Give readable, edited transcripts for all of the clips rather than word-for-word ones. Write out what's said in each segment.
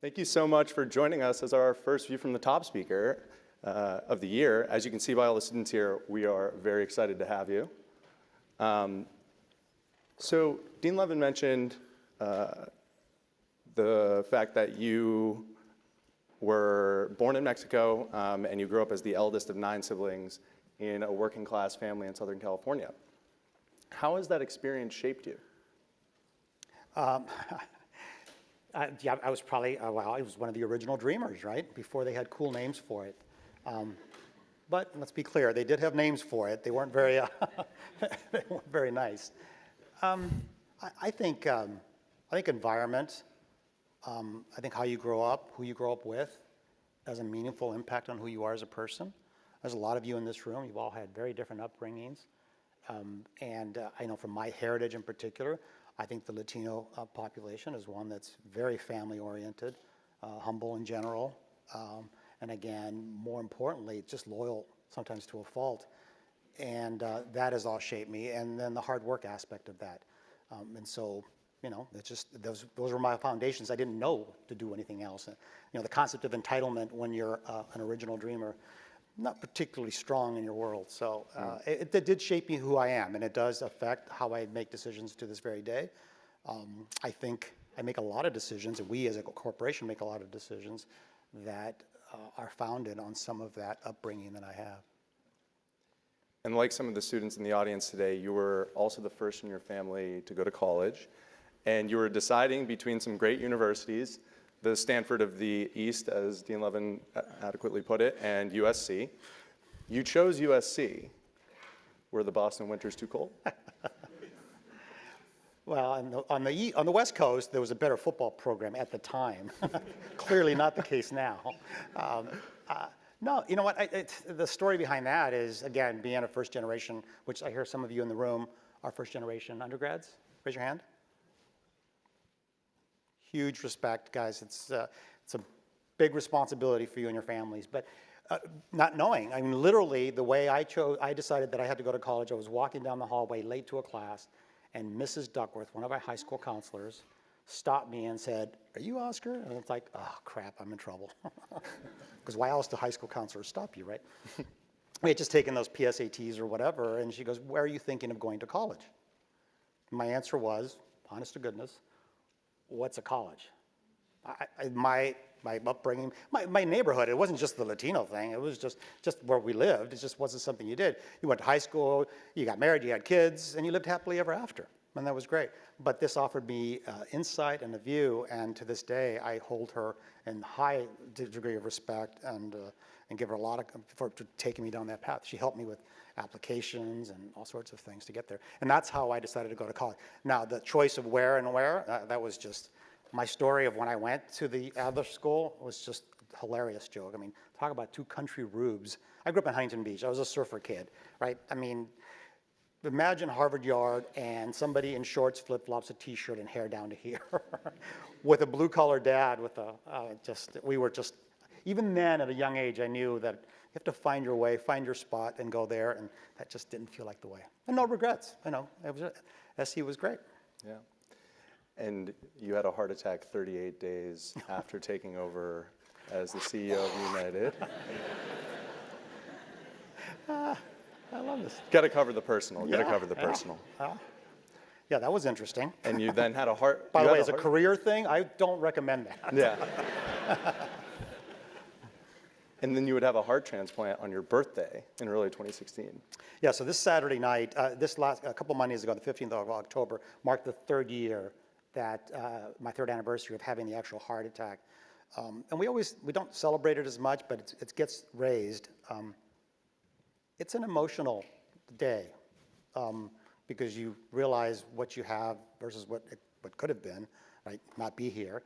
Thank you so much for joining us as our first View from the Top speaker of the year. As you can see by all the students here, we are very excited to have you. So Dean Levin mentioned the fact that you were born in Mexico and you grew up as the eldest of 9 siblings in a working class family in Southern California. How has that experience shaped you? Yeah, I was probably, I was one of the original dreamers, right? Before they had cool names for it. But let's be clear, they did have names for it. They weren't very, they weren't very nice. I think environment, I think how you grow up, who you grow up with, has a meaningful impact on who you are as a person. There's a lot of you in this room, you've all had very different upbringings. I know from my heritage in particular, I think the Latino population is one that's very family-oriented, humble in general, and again, more importantly, just loyal sometimes to a fault. And that has all shaped me, and then the hard work aspect of that. And so, you know, it's just, those were my foundations. I didn't know to do anything else. And, you know, the concept of entitlement when you're an original dreamer, not particularly strong in your world. So it did shape me who I am, and it does affect how I make decisions to this very day. I think I make a lot of decisions, and we as a corporation make a lot of decisions that are founded on some of that upbringing that I have. And like some of the students in the audience today, you were also the first in your family to go to college, and you were deciding between some great universities, the Stanford of the East, as Dean Levin adequately put it, and USC. You chose USC. Were the Boston winters too cold? Well, on the West Coast, there was a better football program at the time. Clearly not the case now. No, you know what? The story behind that is, again, being a first generation, which I hear some of you in the room are first generation undergrads. Raise your hand. Huge respect, guys. It's a big responsibility for you and your families. But not knowing, I mean, literally, the way I decided that I had to go to college, I was walking down the hallway late to a class, and Mrs. Duckworth, one of our high school counselors, stopped me and said, "Are you Oscar?" And it's like, oh, crap, I'm in trouble. Because why else do high school counselors stop you, right? We had just taken those PSATs or whatever, and she goes, "Where are you thinking of going to college?" My answer was, honest to goodness, what's a college? My upbringing, my neighborhood, it wasn't just the Latino thing, it was just where we lived. It just wasn't something you did. You went to high school, you got married, you had kids, and you lived happily ever after, and that was great. But this offered me insight and a view, and to this day, I hold her in high degree of respect and give her a lot for taking me down that path. She helped me with applications and all sorts of things to get there. And that's how I decided to go to college. Now, the choice of where, that was just, my story of when I went to the Adler School was just a hilarious joke. I mean, talk about 2 country rubes. I grew up in Huntington Beach. I was a surfer kid, right? I mean, imagine Harvard Yard and somebody in shorts, flip-flops, a t-shirt, and hair down to here with a blue-collar dad with a, we were just, even then at a young age, I knew that you have to find your way, find your spot, and go there, and that just didn't feel like the way. And no regrets, you know, SC was great. Yeah. And you had a heart attack 38 days after taking over as the CEO of United. I love this. Got to cover the personal, Yeah, got to cover the personal. Yeah, that was interesting. And you then had a heart... By the way, as a career thing, I don't recommend that. Yeah. And then you would have a heart transplant on your birthday in early 2016. Yeah, so this Saturday night, a couple Mondays ago, the 15th of October, marked the 3rd year that, my 3rd anniversary of having the actual heart attack. And we don't celebrate it as much, but it gets raised. It's an emotional day because you realize what you have versus what could have been, right? Not be here.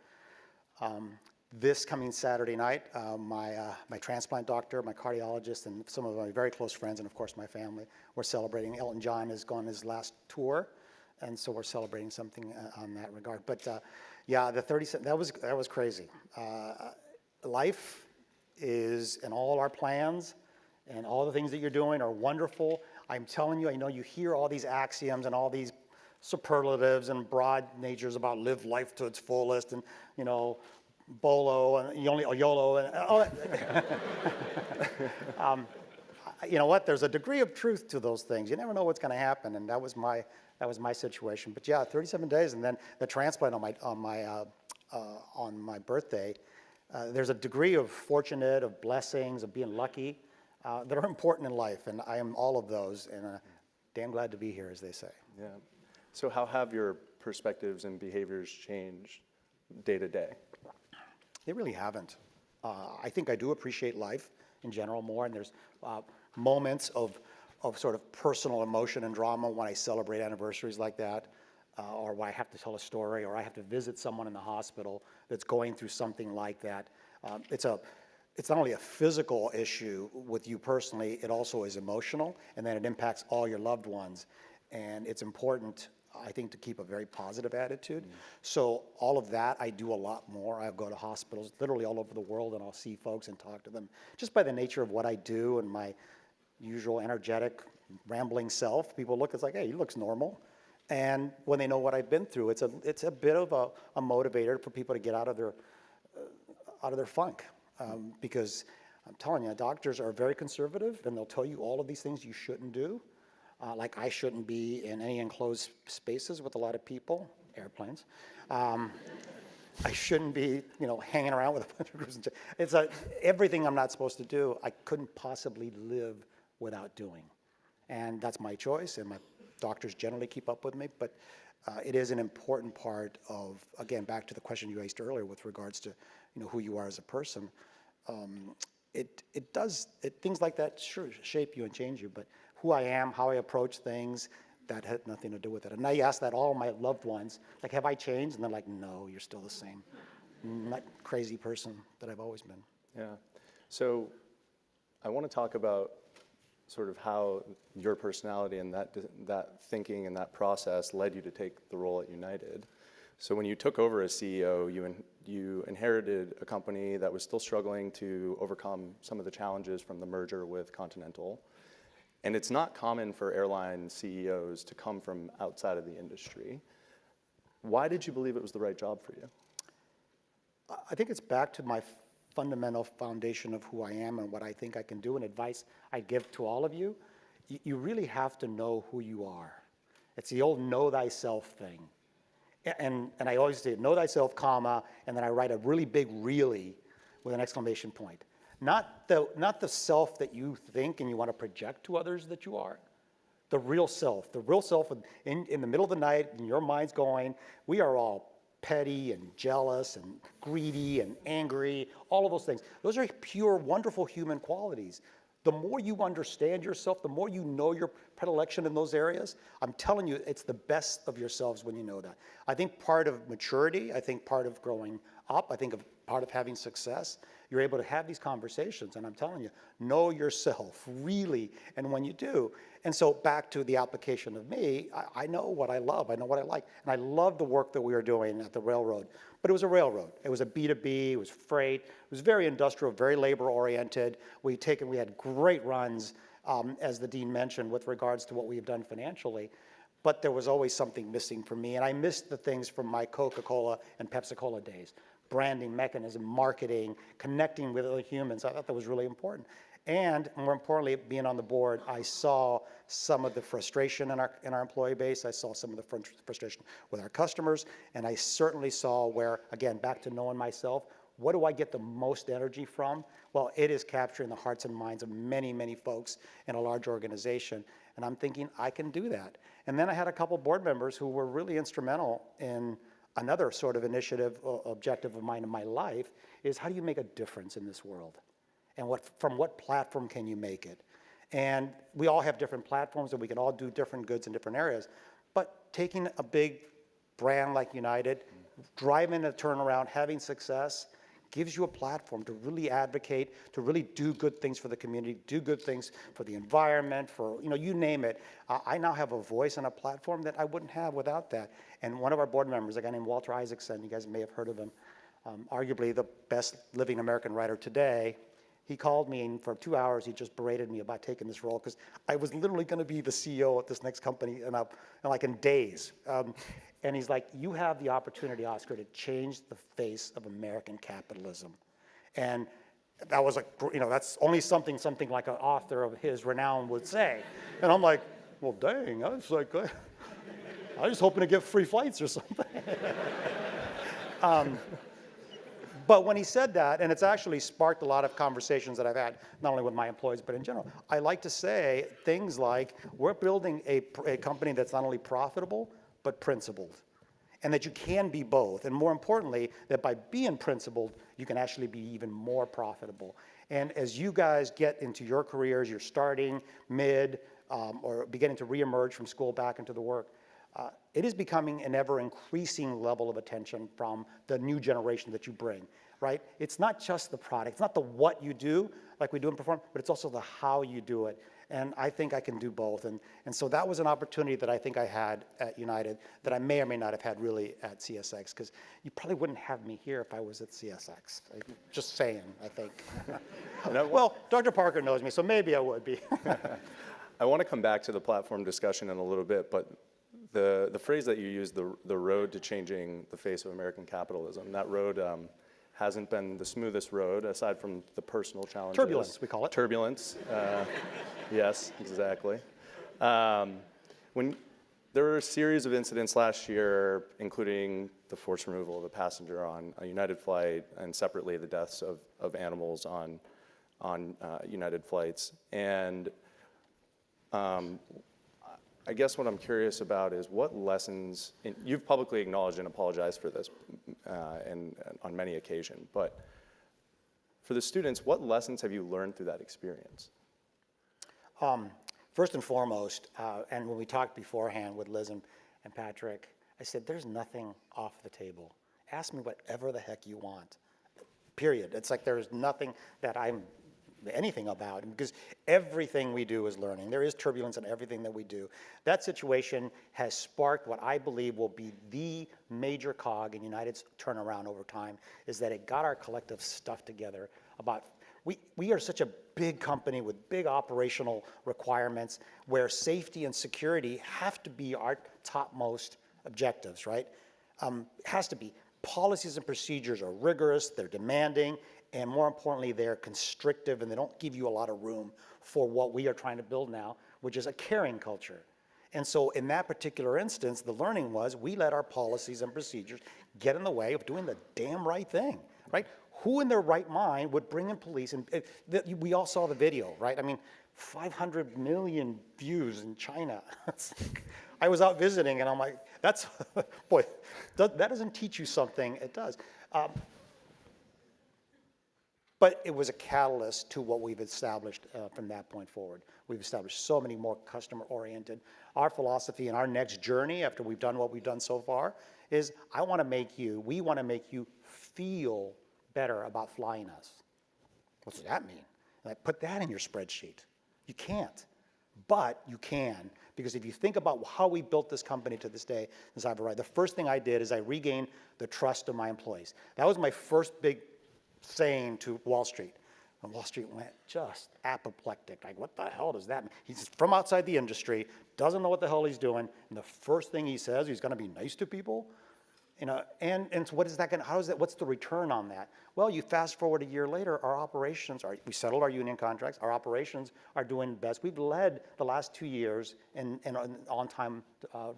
This coming Saturday night, my transplant doctor, my cardiologist, and some of my very close friends, and of course my family, we're celebrating. Elton John has gone his last tour, and so we're celebrating something on that regard. But yeah, the 37, that was crazy. Life is, and all our plans, and all the things that you're doing are wonderful. I'm telling you, I know you hear all these axioms and all these superlatives and broad natures about live life to its fullest and, you know, Bolo and you only YOLO and all that. You know what? There's a degree of truth to those things. You never know what's going to happen, and that was my situation. But yeah, 37 days, and then the transplant on my birthday. There's a degree of fortunate, of blessings, of being lucky that are important in life, and I am all of those, and damn glad to be here, as they say. Yeah. So how have your perspectives and behaviors changed day to day? They really haven't. I think I do appreciate life in general more, and there's moments of sort of personal emotion and drama when I celebrate anniversaries like that, or when I have to tell a story, or I have to visit someone in the hospital that's going through something like that. It's not only a physical issue with you personally, it also is emotional, and then it impacts all your loved ones. And it's important, I think, to keep a very positive attitude. So all of that, I do a lot more. I go to hospitals literally all over the world, and I'll see folks and talk to them. Just by the nature of what I do and my usual energetic, rambling self, people look, it's like, hey, he looks normal. And when they know what I've been through, it's a bit of a motivator for people to get out of their funk. Because I'm telling you, doctors are very conservative, and they'll tell you all of these things you shouldn't do. Like I shouldn't be in any enclosed spaces with a lot of people, airplanes. I shouldn't be, hanging around with a bunch of groups. It's everything I'm not supposed to do, I couldn't possibly live without doing. And that's my choice, and my doctors generally keep up with me, but it is an important part of, again, back to the question you asked earlier with regards to, who you are as a person. Things like that sure shape you and change you, but who I am, how I approach things, that had nothing to do with it. And I ask that all my loved ones, like, have I changed? And they're like, no, you're still the same. That crazy person that I've always been. Yeah. So I want to talk about sort of how your personality and that thinking and that process led you to take the role at United. So when you took over as CEO, you inherited a company that was still struggling to overcome some of the challenges from the merger with Continental. And it's not common for airline CEOs to come from outside of the industry. Why did you believe it was the right job for you? I think it's back to my fundamental foundation of who I am and what I think I can do, and advice I give to all of you. You really have to know who you are. It's the old know thyself thing. And I always say, know thyself, comma, and then I write a really big really with an exclamation point. Not the self that you think and you want to project to others that you are. The real self in the middle of the night, and your mind's going, we are all petty and jealous and greedy and angry, all of those things. Those are pure, wonderful human qualities. The more you understand yourself, the more you know your predilection in those areas, I'm telling you, it's the best of yourselves when you know that. I think part of maturity, I think part of growing up, I think part of having success, you're able to have these conversations, and I'm telling you, know yourself, really, and when you do. And so back to the application of me, I know what I love, I know what I like, and I love the work that we were doing at the railroad. But it was a railroad. It was a B2B, it was freight, it was very industrial, very labor-oriented. We had great runs, as the Dean mentioned, with regards to what we have done financially. But there was always something missing for me, and I missed the things from my Coca-Cola and Pepsi-Cola days. Branding, mechanism, marketing, connecting with other humans. I thought that was really important. And more importantly, being on the board, I saw some of the frustration in our employee base. I saw some of the frustration with our customers. And I certainly saw where, again, back to knowing myself, what do I get the most energy from? Well, it is capturing the hearts and minds of many, many folks in a large organization. And I'm thinking, I can do that. And then I had a couple board members who were really instrumental in another sort of initiative, objective of mine in my life, is how do you make a difference in this world? And from what platform can you make it? And we all have different platforms, and we can all do different goods in different areas. But taking a big brand like United, driving a turnaround, having success, gives you a platform to really advocate, to really do good things for the community, do good things for the environment, for, you name it. I now have a voice and a platform that I wouldn't have without that. And one of our board members, a guy named Walter Isaacson, you guys may have heard of him, arguably the best living American writer today, he called me, and for 2 hours he just berated me about taking this role, because I was literally going to be the CEO at this next company in days. And he's like, you have the opportunity, Oscar, to change the face of American capitalism. And that was like, that's only something like an author of his renown would say. And I'm like, well, dang, I was just hoping to get free flights or something. But when he said that, and it's actually sparked a lot of conversations that I've had, not only with my employees, but in general, I like to say things like, we're building a company that's not only profitable, but principled. And that you can be both. And more importantly, that by being principled, you can actually be even more profitable. And as you guys get into your careers, you're starting mid or beginning to reemerge from school back into the work, it is becoming an ever-increasing level of attention from the new generation that you bring, right? It's not just the product. It's not the what you do, like we do in performance, but it's also the how you do it. And I think I can do both. And so that was an opportunity that I think I had at United that I may or may not have had really at CSX, because you probably wouldn't have me here if I was at CSX. Just saying, I think. Well, Dr. Parker knows me, so maybe I would be. I want to come back to the platform discussion in a little bit, but the phrase that you used, the road to changing the face of American capitalism, that road hasn't been the smoothest road, aside from the personal challenges. Turbulence, we call it. Turbulence, yes, exactly. When there were a series of incidents last year, including the forced removal of a passenger on a United flight, and separately the deaths of animals on United flights. And I guess what I'm curious about is what lessons, and you've publicly acknowledged and apologized for this and on many occasions, but for the students, what lessons have you learned through that experience? First and foremost, and when we talked beforehand with Liz and Patrick, I said, there's nothing off the table. Ask me whatever the heck you want, period. It's like there's nothing that I'm anything about, because everything we do is learning. There is turbulence in everything that we do. That situation has sparked what I believe will be the major cog in United's turnaround over time, is that it got our collective stuff together about, we are such a big company with big operational requirements where safety and security have to be our topmost objectives, right? Has to be. Policies and procedures are rigorous, they're demanding, and more importantly, they're constrictive, and they don't give you a lot of room for what we are trying to build now, which is a caring culture. And so in that particular instance, the learning was we let our policies and procedures get in the way of doing the damn right thing, right? Who in their right mind would bring in police? And we all saw the video, right? I mean, 500 million views in China. I was out visiting, and I'm like, that's, boy, that doesn't teach you something. It does. But it was a catalyst to what we've established from that point forward. We've established so many more customer-oriented. Our philosophy and our next journey, after we've done what we've done so far, is we want to make you feel better about flying us. What does that mean? Like, put that in your spreadsheet. You can't, but you can. Because if you think about how we built this company to this day, since I've arrived, the first thing I did is I regained the trust of my employees. That was my first big saying to Wall Street. And Wall Street went just apoplectic. Like, what the hell does that mean? He's from outside the industry, doesn't know what the hell he's doing, and the first thing he says, he's gonna be nice to people? You know, and so what is that gonna, what's the return on that? Well, you fast forward a year later, our operations we settled our union contracts, our operations are doing best. We've led the last 2 years in on-time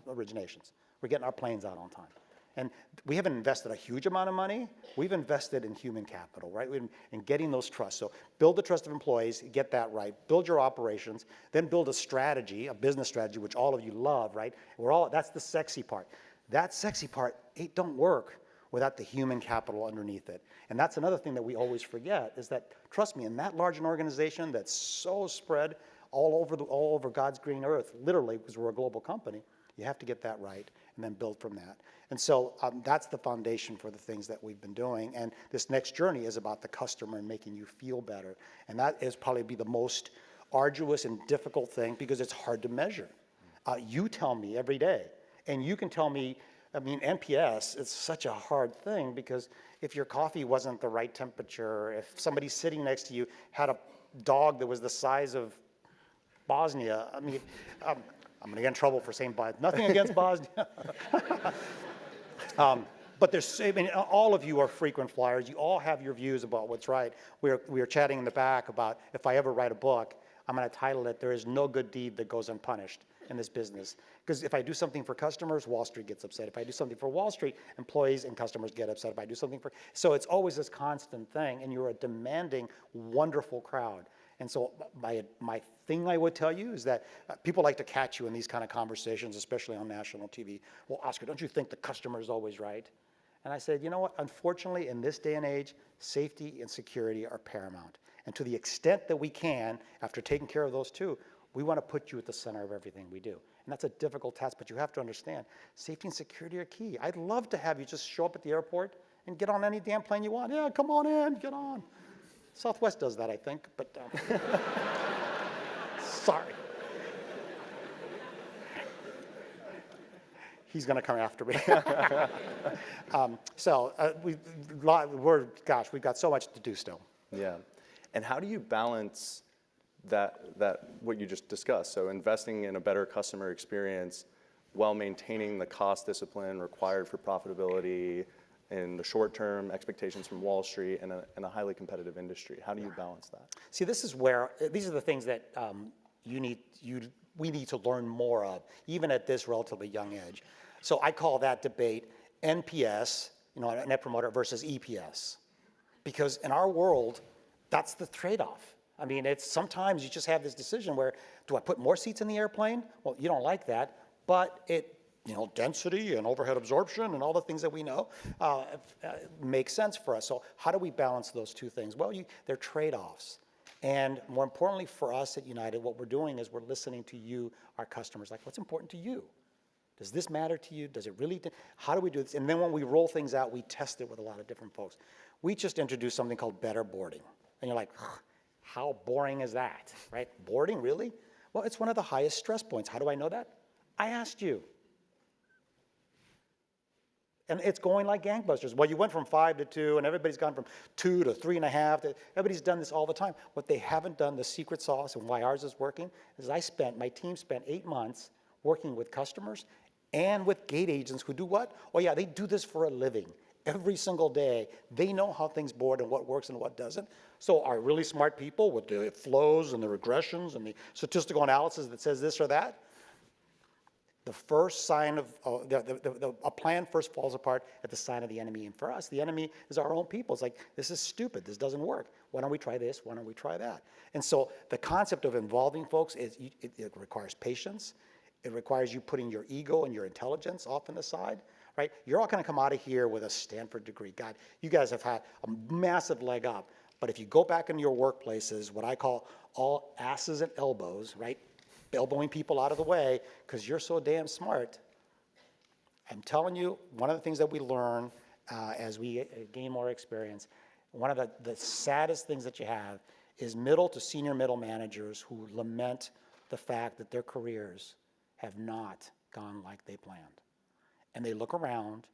originations. We're getting our planes out on time. And we haven't invested a huge amount of money. We've invested in human capital, right? In getting those trusts. So build the trust of employees, get that right. Build your operations, then build a strategy, a business strategy, which all of you love, right? That's the sexy part. That sexy part, it don't work without the human capital underneath it. And that's another thing that we always forget, is that, trust me, in that large an organization that's so spread all over God's green earth, literally, because we're a global company, you have to get that right and then build from that. And so that's the foundation for the things that we've been doing. And this next journey is about the customer and making you feel better. And that is probably be the most arduous and difficult thing, because it's hard to measure. You tell me every day, and you can tell me, I mean, NPS is such a hard thing, because if your coffee wasn't the right temperature, if somebody sitting next to you had a dog that was the size of Bosnia, I mean, I'm going to get in trouble for saying Bosnia. Nothing against Bosnia. But there's, I mean, all of you are frequent flyers. You all have your views about what's right. We were chatting in the back about if I ever write a book, I'm going to title it, "There is no good deed that goes unpunished in this business." Because if I do something for customers, Wall Street gets upset. If I do something for Wall Street, employees and customers get upset. If I do something for, so it's always this constant thing, and you're a demanding, wonderful crowd. And so my thing I would tell you is that people like to catch you in these kind of conversations, especially on national TV. Well, Oscar, don't you think the customer is always right? And I said, you know what? Unfortunately, in this day and age, safety and security are paramount. And to the extent that we can, after taking care of those two, we want to put you at the center of everything we do. And that's a difficult task, but you have to understand, safety and security are key. I'd love to have you just show up at the airport and get on any damn plane you want. Yeah, come on in, get on. Southwest does that, I think, but sorry. He's going to come after me. We've got so much to do still. Yeah. And how do you balance that what you just discussed? So investing in a better customer experience while maintaining the cost discipline required for profitability in the short term, expectations from Wall Street, and a highly competitive industry. How do you balance that? See, this is where, these are the things that we need to learn more of, even at this relatively young age. So I call that debate NPS, Net Promoter versus EPS. Because in our world, that's the trade-off. I mean, it's sometimes you just have this decision where, do I put more seats in the airplane? Well, you don't like that, but density and overhead absorption and all the things that we know make sense for us. So how do we balance those two things? Well, they're trade-offs. And more importantly for us at United, what we're doing is we're listening to you, our customers, like what's important to you? Does this matter to you? Does it really? How do we do this? And then when we roll things out, we test it with a lot of different folks. We just introduced something called better boarding. And you're like, how boring is that, right? Boarding, really? Well, it's one of the highest stress points. How do I know that? I asked you. And it's going like gangbusters. Well, you went from 5 to 2, and everybody's gone from 2 to 3.5. Everybody's done this all the time. What they haven't done, the secret sauce, and why ours is working, is my team spent 8 months working with customers and with gate agents who do what? Oh yeah, they do this for a living. Every single day, they know how things board and what works and what doesn't. So our really smart people with the flows and the regressions and the statistical analysis that says this or that, the first sign of, a plan first falls apart at the sign of the enemy. And for us, the enemy is our own people. It's like, this is stupid, this doesn't work. Why don't we try this, why don't we try that? And so the concept of involving folks, it requires patience. It requires you putting your ego and your intelligence off on the side, right? You're all gonna come out of here with a Stanford degree. God, you guys have had a massive leg up. But if you go back into your workplaces, what I call all asses and elbows, right? Elbowing people out of the way because you're so damn smart. I'm telling you, one of the things that we learn as we gain more experience, one of the saddest things that you have is middle to senior middle managers who lament the fact that their careers have not gone like they planned. And they look around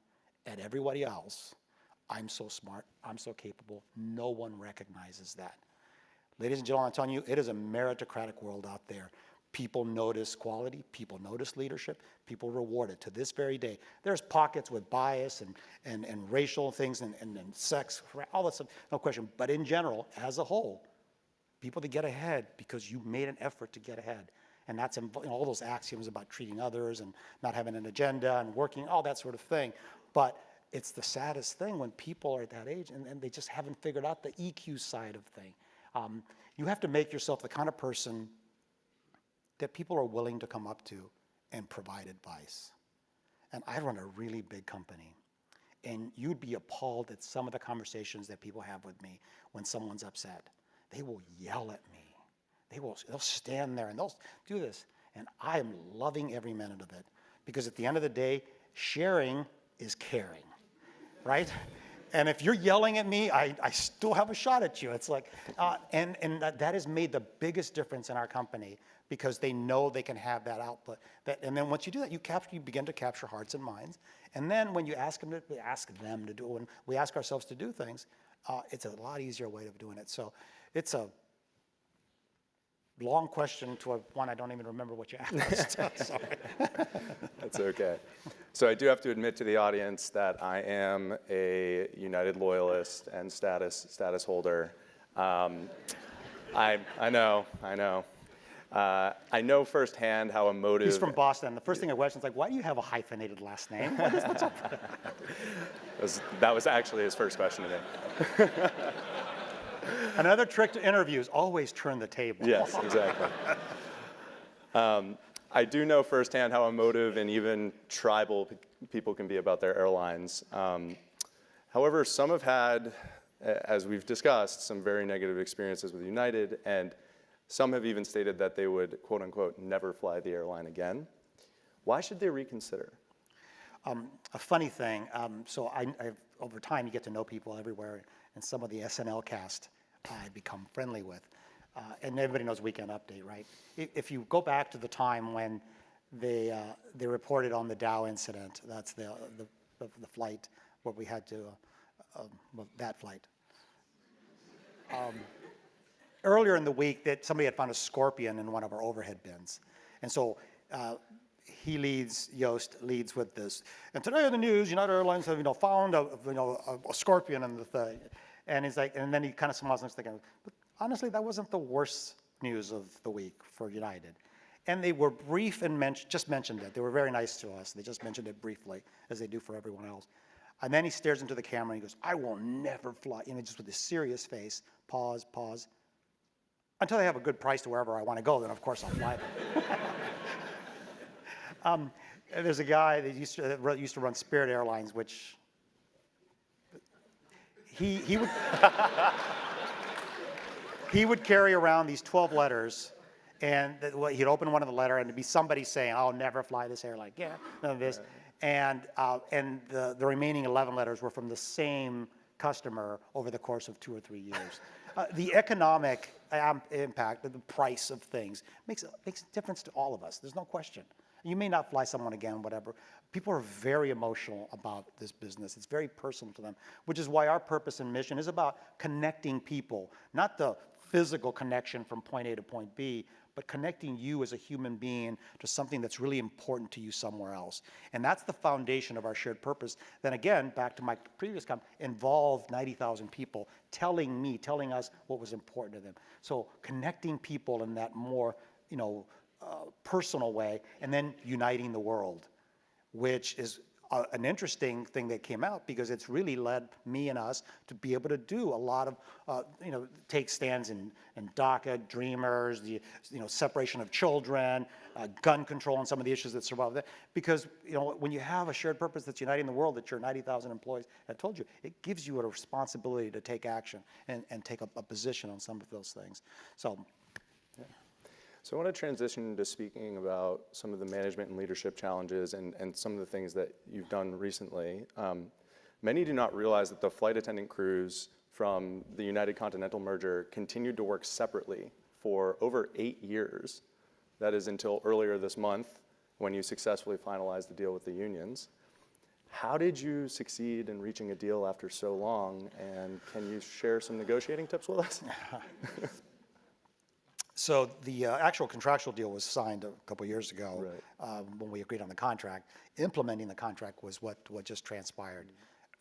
at everybody else. I'm so smart, I'm so capable, no one recognizes that. Ladies and gentlemen, I'm telling you, it is a meritocratic world out there. People notice quality, people notice leadership, people reward it to this very day. There's pockets with bias and racial things and sex, all that stuff, no question. But in general, as a whole, people that get ahead because you made an effort to get ahead. And that's all those axioms about treating others and not having an agenda and working, all that sort of thing. But it's the saddest thing when people are at that age and they just haven't figured out the EQ side of thing. You have to make yourself the kind of person that people are willing to come up to and provide advice. And I run a really big company. And you'd be appalled at some of the conversations that people have with me when someone's upset. They will yell at me. They'll stand there and they'll do this. And I am loving every minute of it. Because at the end of the day, sharing is caring, right? And if you're yelling at me, I still have a shot at you. It's like, and that has made the biggest difference in our company because they know they can have that output. And then once you do that, you begin to capture hearts and minds. And then when you ask them to do, when we ask ourselves to do things, it's a lot easier way of doing it. So it's a long question to one I don't even remember what you asked. Sorry. That's okay. So I do have to admit to the audience that I am a United loyalist and status holder. I know. I know firsthand how emotive. He's from Boston. The first thing I question is like, why do you have a hyphenated last name? What is that? That was actually his first question to me. Another trick to interviews, always turn the table. Yes, exactly. I do know firsthand how emotive and even tribal people can be about their airlines. However, some have had, as we've discussed, some very negative experiences with United, and some have even stated that they would, quote unquote, never fly the airline again. Why should they reconsider? A funny thing, so over time you get to know people everywhere, and some of the SNL cast I become friendly with. And everybody knows Weekend Update, right? If you go back to the time when they reported on the Dow incident, that's the flight where we had to, that flight. Earlier in the week, that somebody had found a scorpion in one of our overhead bins. And so Yost leads with this. And today in the news, United Airlines have found a scorpion in the thing. And he's like, and then he kind of smiles and he's thinking, but honestly, that wasn't the worst news of the week for United. And they were brief and just mentioned it. They were very nice to us. They just mentioned it briefly, as they do for everyone else. And then he stares into the camera and he goes, I will never fly, just with a serious face, pause. Until they have a good price to wherever I want to go, then of course I'll fly them. There's a guy that used to run Spirit Airlines, which he would he would carry around these 12 letters, and he'd open one of the letter and it'd be somebody saying, "I'll never fly this airline." Yeah, none of this, and the remaining 11 letters were from the same customer over the course of 2 or 3 years. The economic impact of the price of things makes a difference to all of us. There's no question. You may not fly someone again, whatever. People are very emotional about this business. It's very personal to them, which is why our purpose and mission is about connecting people, not the physical connection from point A to point B, but connecting you as a human being to something that's really important to you somewhere else. And that's the foundation of our shared purpose. Then again, back to my previous comment, involved 90,000 people telling us what was important to them. So connecting people in that more, personal way, and then uniting the world, which is an interesting thing that came out because it's really led me and us to be able to do a lot of, take stands in DACA, Dreamers, the separation of children, gun control, and some of the issues that survive that. Because when you have a shared purpose that's uniting the world, that your 90,000 employees have told you, it gives you a responsibility to take action and take a position on some of those things. So. So I want to transition to speaking about some of the management and leadership challenges and some of the things that you've done recently. Many do not realize that the flight attendant crews from the United Continental merger continued to work separately for over 8 years. That is until earlier this month when you successfully finalized the deal with the unions. How did you succeed in reaching a deal after so long? And can you share some negotiating tips with us? So the actual contractual deal was signed a couple years ago, right. When we agreed on the contract. Implementing the contract was what just transpired.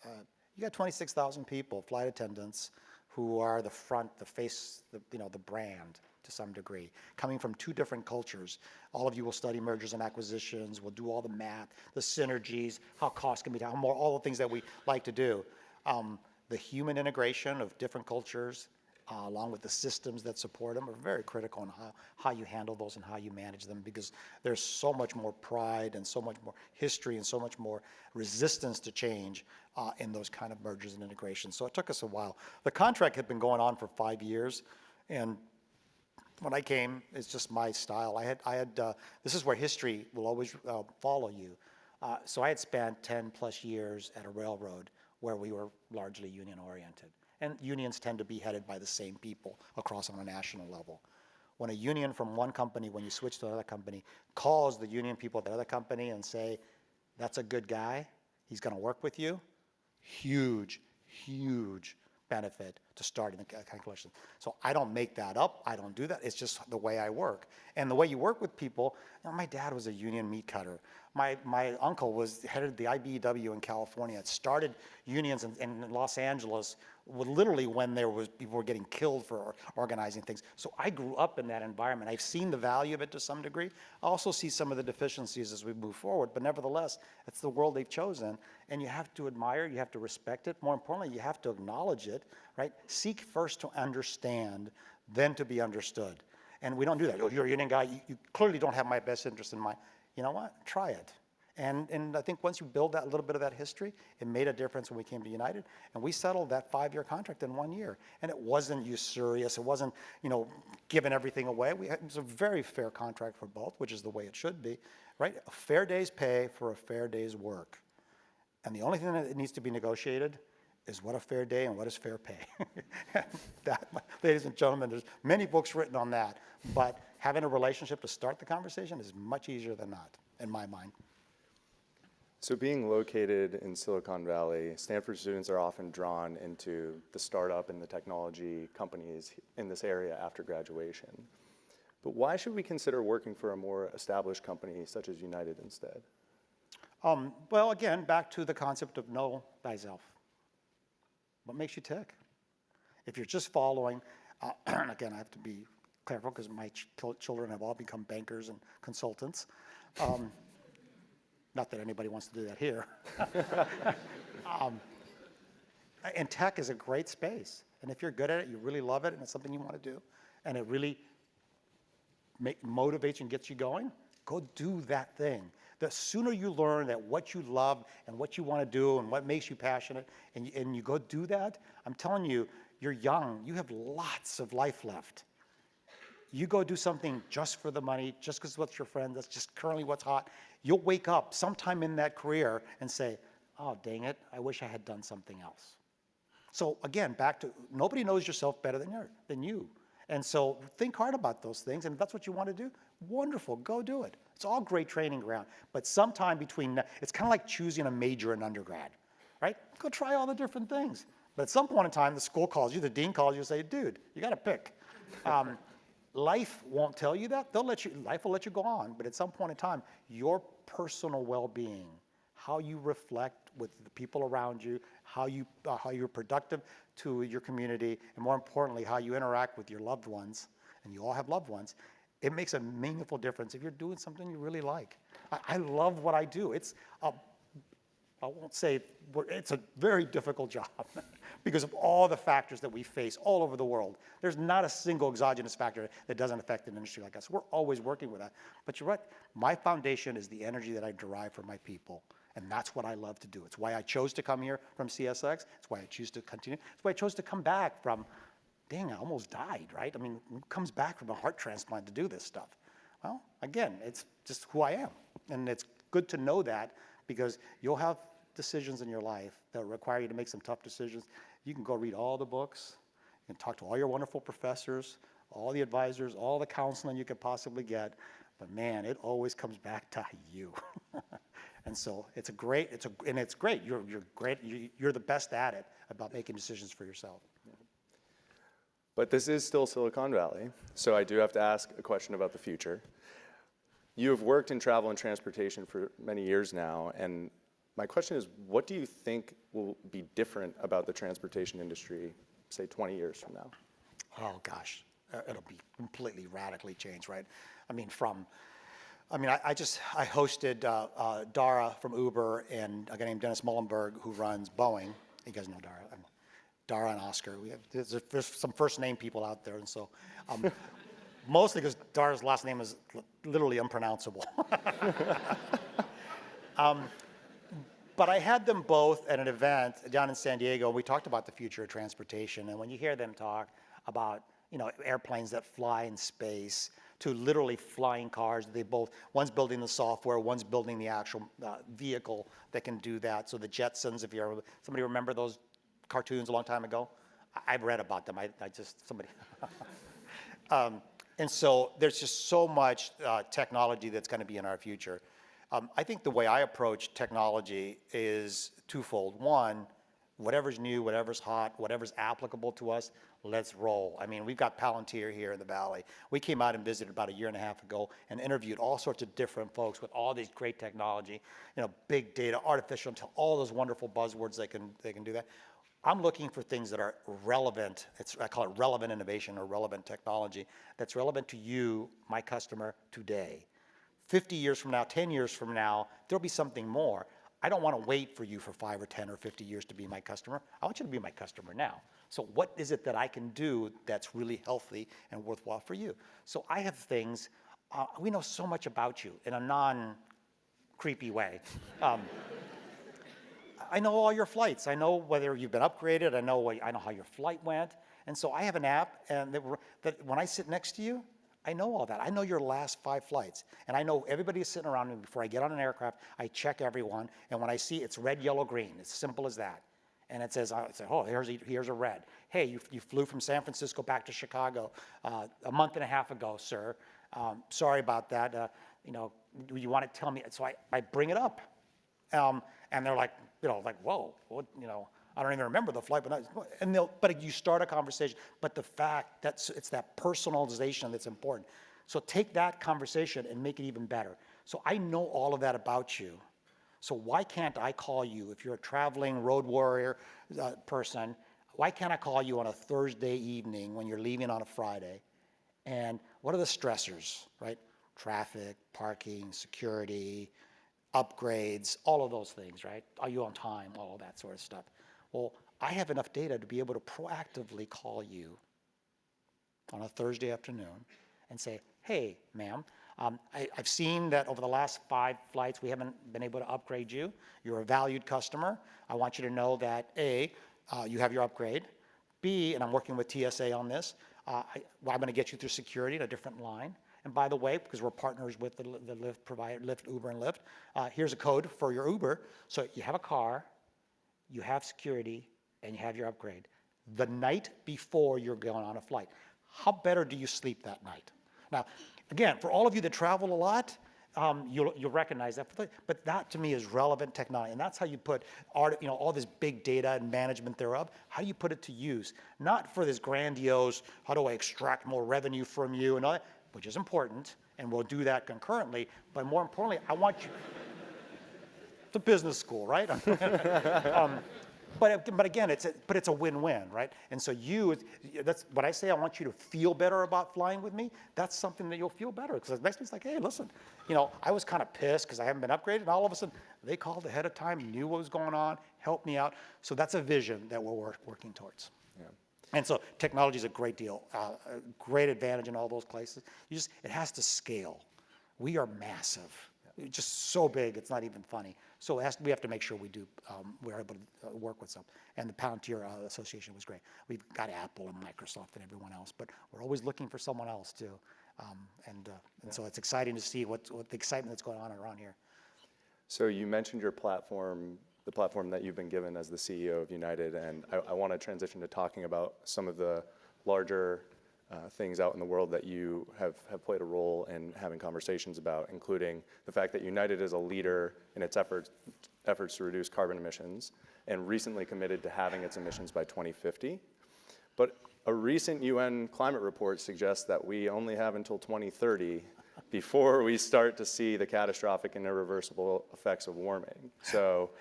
You got 26,000 people, flight attendants, who are the front, the face, the brand to some degree, coming from 2 different cultures. All of you will study mergers and acquisitions. We'll do all the math, the synergies, how costs can be down, all the things that we like to do. The human integration of different cultures, along with the systems that support them, are very critical in how you handle those and how you manage them, because there's so much more pride and so much more history and so much more resistance to change in those kind of mergers and integrations. So it took us a while. The contract had been going on for 5 years, and when I came, it's just my style. This is where history will always follow you. So I had spent 10 plus years at a railroad where we were largely union oriented. And unions tend to be headed by the same people across on a national level. When a union from one company, when you switch to another company, calls the union people at the other company and say, that's a good guy, he's going to work with you, huge benefit to start in the calculation. So I don't make that up. I don't do that. It's just the way I work. And the way you work with people, my dad was a union meat cutter. My uncle headed the IBEW in California. It started unions in Los Angeles literally when people were getting killed for organizing things. So I grew up in that environment. I've seen the value of it to some degree. I also see some of the deficiencies as we move forward, but nevertheless, it's the world they've chosen, and you have to admire, you have to respect it. More importantly, you have to acknowledge it, right? Seek first to understand, then to be understood. And we don't do that. Oh, you're a union guy, you clearly don't have my best interest in mind. You know what? Try it. And I think once you build that little bit of that history, it made a difference when we came to United, and we settled that 5-year contract in 1 year. And it wasn't usurious, it wasn't, giving everything away. It was a very fair contract for both, which is the way it should be, right? A fair day's pay for a fair day's work. And the only thing that needs to be negotiated is what a fair day and what is fair pay. That, ladies and gentlemen, there's many books written on that, but having a relationship to start the conversation is much easier than not, in my mind. So being located in Silicon Valley, Stanford students are often drawn into the startup and the technology companies in this area after graduation. But why should we consider working for a more established company such as United instead? Well, again, back to the concept of know thyself. What makes you tick? If you're just following, and again, I have to be careful because my children have all become bankers and consultants. Not that anybody wants to do that here. And tech is a great space. And if you're good at it, you really love it, and it's something you want to do, and it really motivates and gets you going, go do that thing. The sooner you learn that what you love and what you want to do and what makes you passionate, and you go do that, I'm telling you, you're young. You have lots of life left. You go do something just for the money, just because what's your friend, that's just currently what's hot. You'll wake up sometime in that career and say, oh, dang it, I wish I had done something else. So again, back to nobody knows yourself better than you. And so think hard about those things, and if that's what you want to do, wonderful, go do it. It's all great training ground, but sometime between, it's kind of like choosing a major in undergrad, right? Go try all the different things. But at some point in time, the school calls you, the dean calls you and say, dude, you got to pick. Life won't tell you that. Life will let you go on, but at some point in time, your personal well-being, how you reflect with the people around you, how you're productive to your community, and more importantly, how you interact with your loved ones, and you all have loved ones, it makes a meaningful difference if you're doing something you really like. I love what I do. I won't say it's a very difficult job because of all the factors that we face all over the world. There's not a single exogenous factor that doesn't affect an industry like us. We're always working with that. But you're right, my foundation is the energy that I derive from my people, and that's what I love to do. It's why I chose to come here from CSX. It's why I choose to continue. It's why I chose to come back from, dang, I almost died, right? I mean, who comes back from a heart transplant to do this stuff? Well, again, it's just who I am, and it's good to know that because you'll have decisions in your life that require you to make some tough decisions. You can go read all the books, you can talk to all your wonderful professors, all the advisors, all the counseling you could possibly get, but man, it always comes back to you. And so it's great. You're great. You're the best at it about making decisions for yourself. But this is still Silicon Valley, so I do have to ask a question about the future. You have worked in travel and transportation for many years now, and my question is, what do you think will be different about the transportation industry, say 20 years from now? Oh gosh, it'll be completely radically changed, right? I hosted Dara from Uber and a guy named Dennis Mullenberg who runs Boeing. You guys know Dara. Dara and Oscar. There's some first name people out there, and so mostly because Dara's last name is literally unpronounceable. But I had them both at an event down in San Diego, and we talked about the future of transportation. And when you hear them talk about, airplanes that fly in space to literally flying cars, one's building the software, one's building the actual vehicle that can do that. So the Jetsons, somebody remember those cartoons a long time ago? I've read about them. And so there's just so much technology that's going to be in our future. I think the way I approach technology is twofold. One, whatever's new, whatever's hot, whatever's applicable to us, let's roll. I mean, we've got Palantir here in the Valley. We came out and visited about a year and a half ago and interviewed all sorts of different folks with all these great technology, big data, artificial intelligence, all those wonderful buzzwords they can do that. I'm looking for things that are relevant. I call it relevant innovation or relevant technology that's relevant to you, my customer, today. 50 years from now, 10 years from now, there'll be something more. I don't want to wait for you for 5 or 10 or 50 years to be my customer. I want you to be my customer now. So what is it that I can do that's really healthy and worthwhile for you? So I have things, we know so much about you in a non-creepy way. I know all your flights. I know whether you've been upgraded. I know how your flight went. And so I have an app and that when I sit next to you, I know all that. I know your last 5 flights. And I know everybody is sitting around me before I get on an aircraft. I check everyone. And when I see it's red, yellow, green, it's simple as that. And it says, oh, here's a red. Hey, you flew from San Francisco back to Chicago a month and a half ago, sir. Sorry about that. You want to tell me? So I bring it up. And they're like, whoa, what, I don't even remember the flight, but you start a conversation. But the fact it's that personalization that's important. So take that conversation and make it even better. So I know all of that about you. So why can't I call you if you're a traveling road warrior person? Why can't I call you on a Thursday evening when you're leaving on a Friday? And what are the stressors, right? Traffic, parking, security, upgrades, all of those things, right? Are you on time? All of that sort of stuff. Well, I have enough data to be able to proactively call you on a Thursday afternoon and say, hey, ma'am, I've seen that over the last 5 flights, we haven't been able to upgrade you. You're a valued customer. I want you to know that A, you have your upgrade. B, and I'm working with TSA on this, I'm going to get you through security in a different line. And by the way, because we're partners with the Lyft provider, Lyft, Uber, and Lyft, here's a code for your Uber. So you have a car, you have security, and you have your upgrade the night before you're going on a flight. How better do you sleep that night? Now, again, for all of you that travel a lot, you'll recognize that. But that, to me, is relevant technology. And that's how you put all this big data and management thereof. How do you put it to use? Not for this grandiose, how do I extract more revenue from you and all that, which is important, and we'll do that concurrently. But more importantly, I want you, it's a business school, right? But again, it's a win-win, right? And so that's what I say. I want you to feel better about flying with me. That's something that you'll feel better, because it makes me like, hey, listen, I was kind of pissed because I haven't been upgraded, and all of a sudden they called ahead of time, knew what was going on, helped me out. So that's a vision that we're working towards. Yeah. And so technology is a great deal, a great advantage in all those places. It has to scale. We are massive. Just so big, it's not even funny. So we have to make sure we're able to work with some. And the Palantir Association was great. We've got Apple and Microsoft and everyone else, but we're always looking for someone else too. And so it's exciting to see what the excitement that's going on around here. So you mentioned your platform, the platform that you've been given as the CEO of United, and I want to transition to talking about some of the larger things out in the world that you have played a role in having conversations about, including the fact that United is a leader in its efforts to reduce carbon emissions and recently committed to halving its emissions by 2050. But a recent UN climate report suggests that we only have until 2030 before we start to see the catastrophic and irreversible effects of warming. So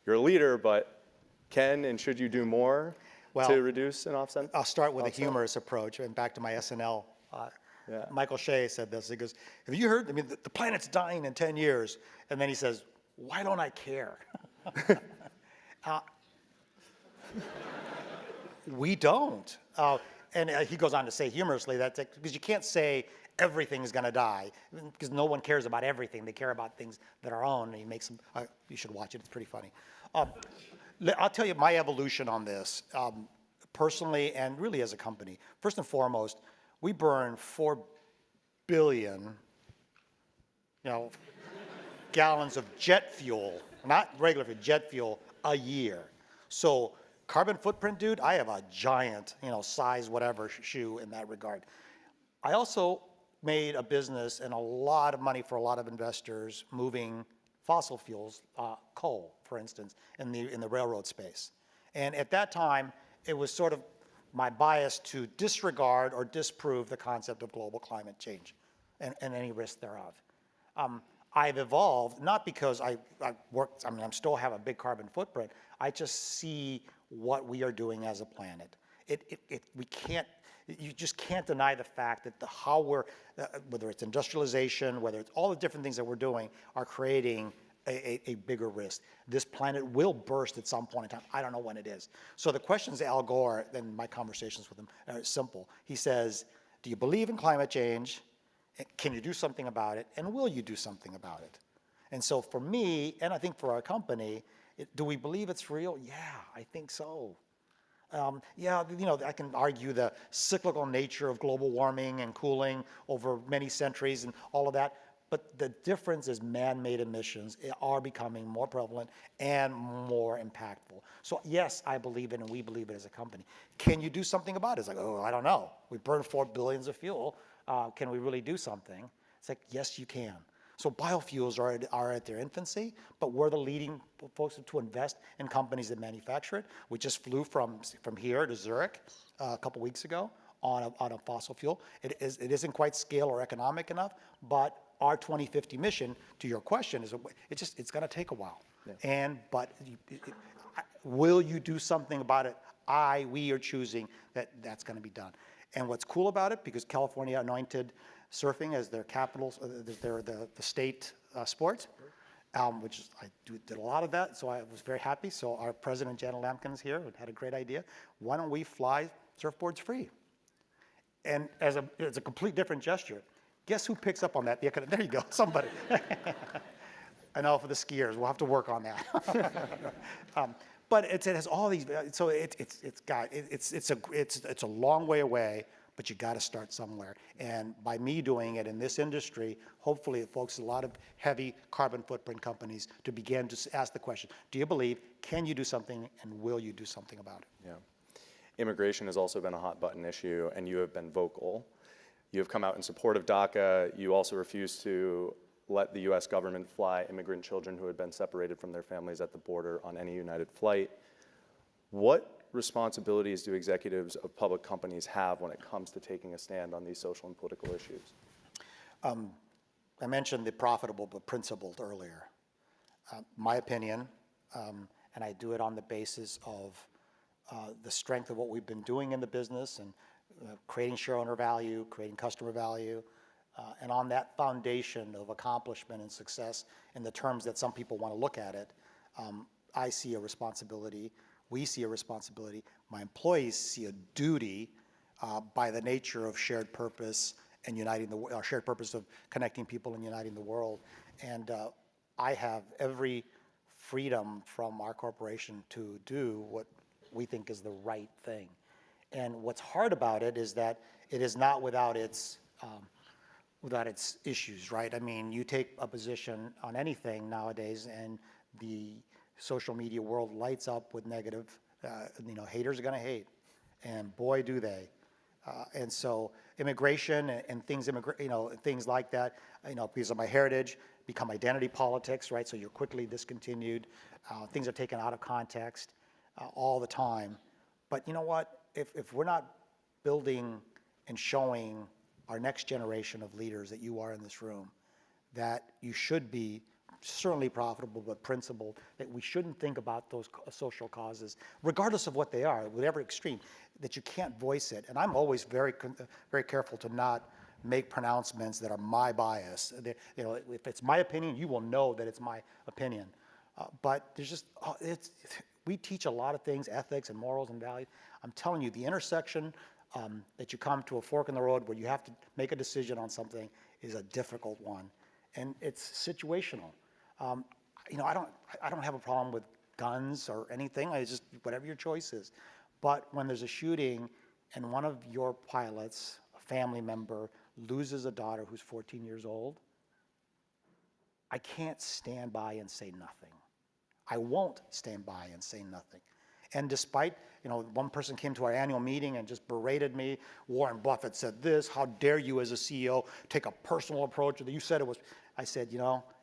you're a leader, but can and should you do more to reduce and offset? I'll start with a humorous approach, and back to my SNL. Michael Shea said this. He goes, have you heard? I mean, the planet's dying in 10 years. And then he says, why don't I care? We don't. And he goes on to say humorously that because you can't say everything's going to die, because no one cares about everything. They care about things that are own. And he makes them. You should watch it. It's pretty funny. I'll tell you my evolution on this, personally and really as a company. First and foremost, we burn 4 billion, gallons of jet fuel, not regular fuel, jet fuel, a year. So carbon footprint, dude, I have a giant, size whatever shoe in that regard. I also made a business and a lot of money for a lot of investors moving fossil fuels, coal, for instance, in the railroad space. And at that time, it was sort of my bias to disregard or disprove the concept of global climate change and any risk thereof. I've evolved, not because I worked, I mean, I still have a big carbon footprint. I just see what we are doing as a planet. We can't, you just can't deny the fact that how we're, whether it's industrialization, whether it's all the different things that we're doing, are creating a bigger risk. This planet will burst at some point in time. I don't know when it is. So the questions to Al Gore, and my conversations with him, are simple. He says, do you believe in climate change? Can you do something about it? And will you do something about it? And so for me, and I think for our company, do we believe it's real? Yeah, I think so. Yeah, you know, I can argue the cyclical nature of global warming and cooling over many centuries and all of that. But the difference is man-made emissions are becoming more prevalent and more impactful. So yes, I believe it and we believe it as a company. Can you do something about it? It's like, oh, I don't know. We burn 4 billions of fuel. Can we really do something? It's like, yes, you can. So biofuels are at their infancy, but we're the leading folks to invest in companies that manufacture it. We just flew from here to Zurich a couple weeks ago on a fossil fuel. It isn't quite scale or economic enough, but our 2050 mission, to your question, is it's going to take a while. Yeah. But will you do something about it? We are choosing that's going to be done. And what's cool about it, because California anointed surfing as their capital, the state sport, which I did a lot of that, so I was very happy. So our president, Janet Lampkins here, had a great idea. Why don't we fly surfboards free? And it's a complete different gesture. Guess who picks up on that? There you go, somebody. I know for the skiers, we'll have to work on that. But it has all these. So it's a long way away, but you got to start somewhere. And by me doing it in this industry, hopefully it focuses a lot of heavy carbon footprint companies to begin to ask the question: do you believe? Can you do something? And will you do something about it? Yeah. Immigration has also been a hot button issue, and you have been vocal. You have come out in support of DACA. You also refused to let the U.S. government fly immigrant children who had been separated from their families at the border on any United flight. What responsibilities do executives of public companies have when it comes to taking a stand on these social and political issues? I mentioned the profitable but principled earlier. My opinion, and I do it on the basis of the strength of what we've been doing in the business and creating shareowner value, creating customer value, and on that foundation of accomplishment and success in the terms that some people want to look at it, I see a responsibility, we see a responsibility, my employees see a duty by the nature of shared purpose and uniting our shared purpose of connecting people and uniting the world. And I have every freedom from our corporation to do what we think is the right thing. And what's hard about it is that it is not without its issues, right? I mean, you take a position on anything nowadays, and the social media world lights up with negative. Haters are going to hate, and boy, do they. And so, immigration and things, things like that, because of my heritage, become identity politics, right? So you're quickly discontinued. Things are taken out of context all the time. But you know what? If we're not building and showing our next generation of leaders that you are in this room, that you should be certainly profitable but principled, that we shouldn't think about those social causes, regardless of what they are, whatever extreme, that you can't voice it. And I'm always very careful to not make pronouncements that are my bias. If it's my opinion, you will know that it's my opinion. But there's just, we teach a lot of things, ethics and morals and values. I'm telling you, the intersection that you come to a fork in the road where you have to make a decision on something is a difficult one, and it's situational. I don't have a problem with guns or anything. I just whatever your choice is. But when there's a shooting and one of your pilots, a family member, loses a daughter who's 14 years old, I can't stand by and say nothing. I won't stand by and say nothing. And despite, one person came to our annual meeting and just berated me. Warren Buffett said this. How dare you as a CEO take a personal approach? You said it was, I said,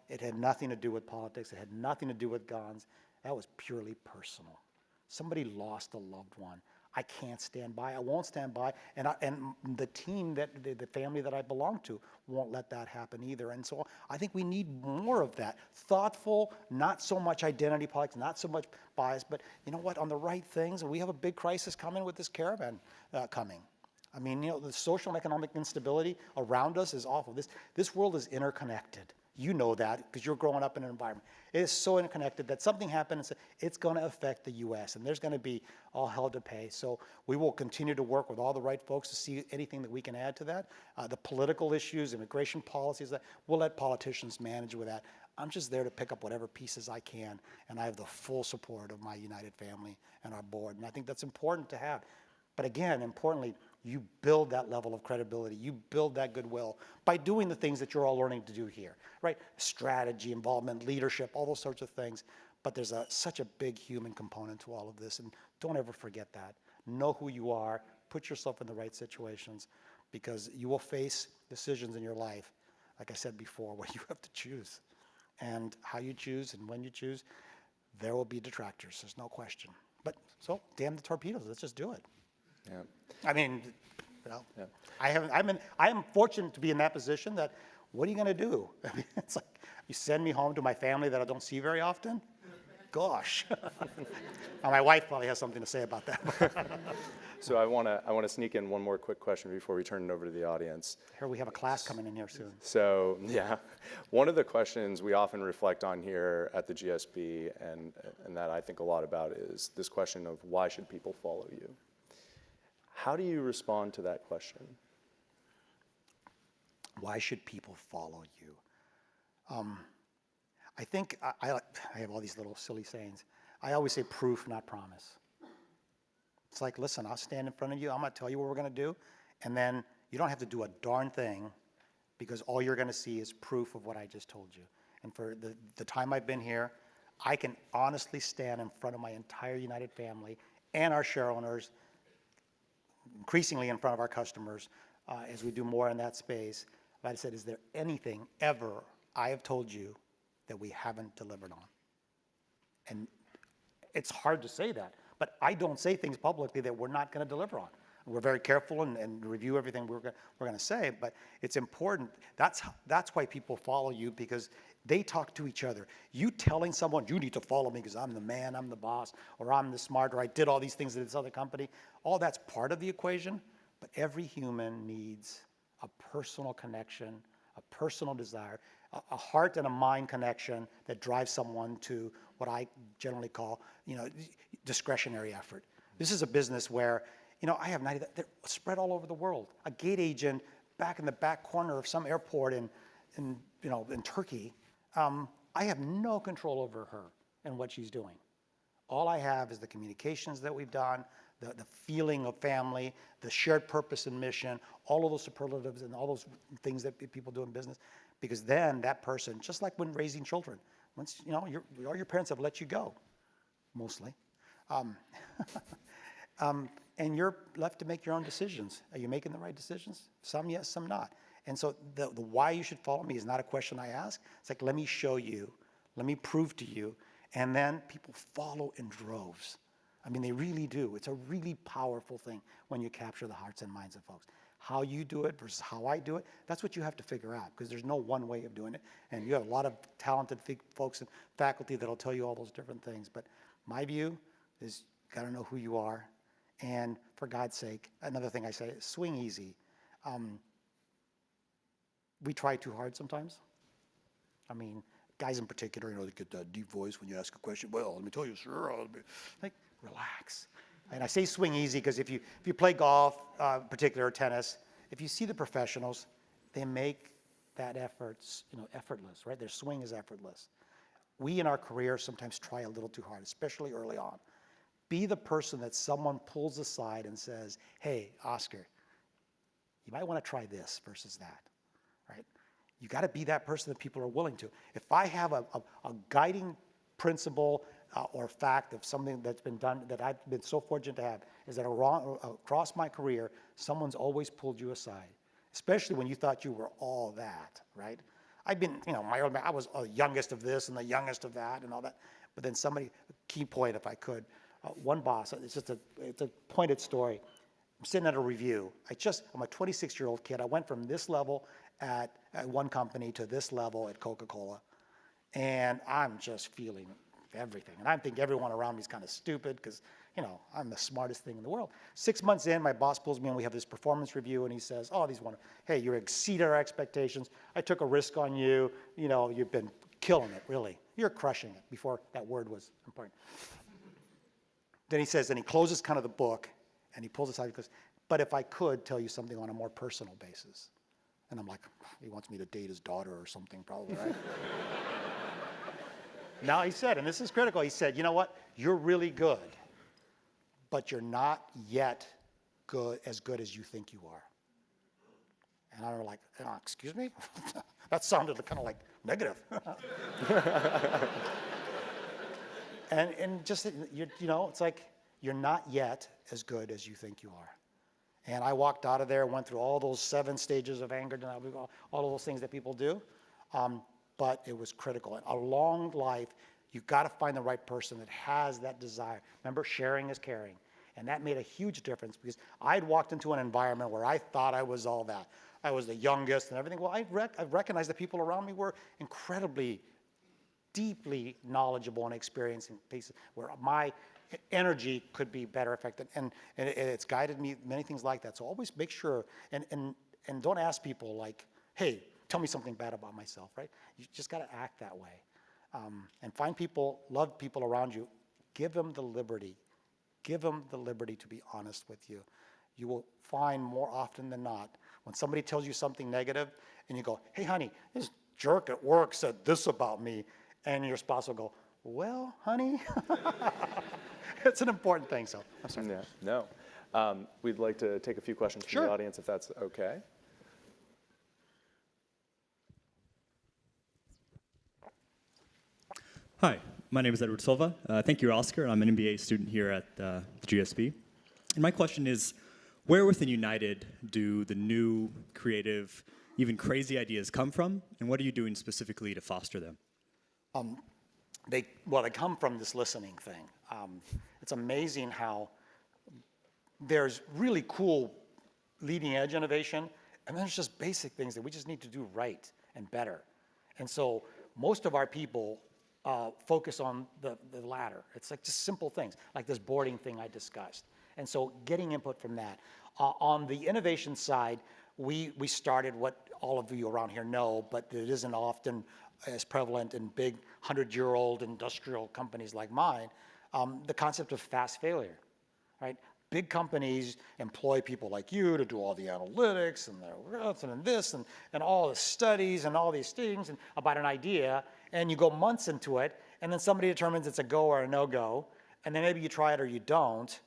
it had nothing to do with politics. It had nothing to do with guns. That was purely personal. somebody lost a loved one. I can't stand by. I won't stand by. And the team, the family that I belong to, won't let that happen either. And so I think we need more of that. Thoughtful, not so much identity politics, not so much bias, but you know what, on the right things. And we have a big crisis coming with this caravan coming. I mean, you know, the social and economic instability around us is awful. This world is interconnected. You know that because you're growing up in an environment. It is so interconnected that something happens, it's going to affect the U.S. and there's going to be all hell to pay. So we will continue to work with all the right folks to see anything that we can add to that. The political issues, immigration policies, that we'll let politicians manage with that. I'm just there to pick up whatever pieces I can, and I have the full support of my United family and our board, and I think that's important to have. But again, importantly, you build that level of credibility. You build that goodwill by doing the things that you're all learning to do here, right? Strategy, involvement, leadership, all those sorts of things. But there's such a big human component to all of this, and don't ever forget that. Know who you are, put yourself in the right situations, because you will face decisions in your life, like I said before, where you have to choose. And how you choose and when you choose, there will be detractors, there's no question. But so, damn the torpedoes, let's just do it. Yeah. I mean, you know, Yeah. I am fortunate to be in that position that, what are you going to do? I mean, it's like, you send me home to my family that I don't see very often? Gosh. Now, my wife probably has something to say about that. So I want to sneak in one more quick question before we turn it over to the audience. Here we have a class coming in here soon. So yeah, one of the questions we often reflect on here at the GSB and that I think a lot about is this question of why should people follow you? How do you respond to that question? Why should people follow you? I think I have all these little silly sayings. I always say proof, not promise. It's like, listen, I'll stand in front of you. I'm going to tell you what we're going to do. And then you don't have to do a darn thing because all you're going to see is proof of what I just told you. And for the time I've been here, I can honestly stand in front of my entire United family and our share owners, increasingly in front of our customers, as we do more in that space. But I said, is there anything ever I have told you that we haven't delivered on? And it's hard to say that, but I don't say things publicly that we're not going to deliver on. We're very careful and review everything we're going to say, but it's important. That's why people follow you, because they talk to each other. You telling someone, you need to follow me because I'm the man, I'm the boss, or I'm the smart, or I did all these things at this other company, all that's part of the equation, but every human needs a personal connection, a personal desire, a heart and a mind connection that drives someone to what I generally call, discretionary effort. This is a business where, I have 90, they're spread all over the world. A gate agent back in the back corner of some airport in Turkey, I have no control over her and what she's doing. All I have is the communications that we've done, the feeling of family, the shared purpose and mission, all of those superlatives and all those things that people do in business. Because then that person, just like when raising children, once all your parents have let you go, mostly, and you're left to make your own decisions. Are you making the right decisions? Some yes, some not. And so the why you should follow me is not a question I ask. It's like, let me show you, let me prove to you, and then people follow in droves. I mean, they really do. It's a really powerful thing when you capture the hearts and minds of folks. How you do it versus how I do it, that's what you have to figure out, because there's no one way of doing it. And you have a lot of talented folks and faculty that'll tell you all those different things. But my view is you got to know who you are. And for God's sake, another thing I say, swing easy. We try too hard sometimes. I mean, guys in particular, they get that deep voice when you ask a question. Well, let me tell you, sir. Like, relax. And I say swing easy because if you play golf, particular tennis, if you see the professionals, they make that effort, effortless, right? Their swing is effortless. We in our career sometimes try a little too hard, especially early on. Be the person that someone pulls aside and says, hey, Oscar, you might want to try this versus that, right? You got to be that person that people are willing to. If I have a guiding principle or fact of something that's been done that I've been so fortunate to have, is that across my career, someone's always pulled you aside, especially when you thought you were all that, right? I've been, I was the youngest of this and the youngest of that and all that, but then somebody, key point if I could, one boss, it's a pointed story. I'm sitting at a review. I'm a 26-year-old kid. I went from this level at one company to this level at Coca-Cola. And I'm just feeling everything. And I think everyone around me is kind of stupid because, I'm the smartest thing in the world. 6 months in, my boss pulls me in. We have this performance review, and he says, hey, you exceeded our expectations. I took a risk on you. You've been killing it, really. You're crushing it, before that word was important. Then he says, and he closes kind of the book, and he pulls aside and goes, but if I could tell you something on a more personal basis. And I'm like, he wants me to date his daughter or something, probably, right? Now he said, and this is critical, he said, you know what? You're really good, but you're not yet as good as you think you are. And I was like, excuse me? That sounded kind of like negative. and just, it's like, you're not yet as good as you think you are. And I walked out of there, went through all those 7 stages of anger, all of those things that people do. But it was critical. In a long life, you've got to find the right person that has that desire. Remember, sharing is caring. And that made a huge difference because I'd walked into an environment where I thought I was all that. I was the youngest and everything. Well, I recognized that people around me were incredibly, deeply knowledgeable and experienced in places where my energy could be better affected. And it's guided me many things like that. So always make sure, and don't ask people like, hey, tell me something bad about myself, right? You just got to act that way. And find people, love people around you. Give them the liberty. Give them the liberty to be honest with you. You will find more often than not, when somebody tells you something negative, and you go, hey, honey, this jerk at work said this about me, and your spouse will go, well, honey, it's an important thing, so I'm sorry. Yeah, no. We'd like to take a few questions from the audience, if that's okay. Hi, my name is Edward Silva. Thank you, Oscar. I'm an MBA student here at the GSB. And my question is, where within United do the new, creative, even crazy ideas come from, and what are you doing specifically to foster them? They come from this listening thing. It's amazing how there's really cool leading edge innovation, and there's just basic things that we just need to do right and better. And so most of our people focus on the latter. It's like just simple things, like this boarding thing I discussed. And so getting input from that. On the innovation side, we started what all of you around here know, but it isn't often as prevalent in big 100-year-old industrial companies like mine, the concept of fast failure, right? Big companies employ people like you to do all the analytics and this and all the studies and all these things and about an idea, and you go months into it, and then somebody determines it's a go or a no-go, and then maybe you try it or you don't,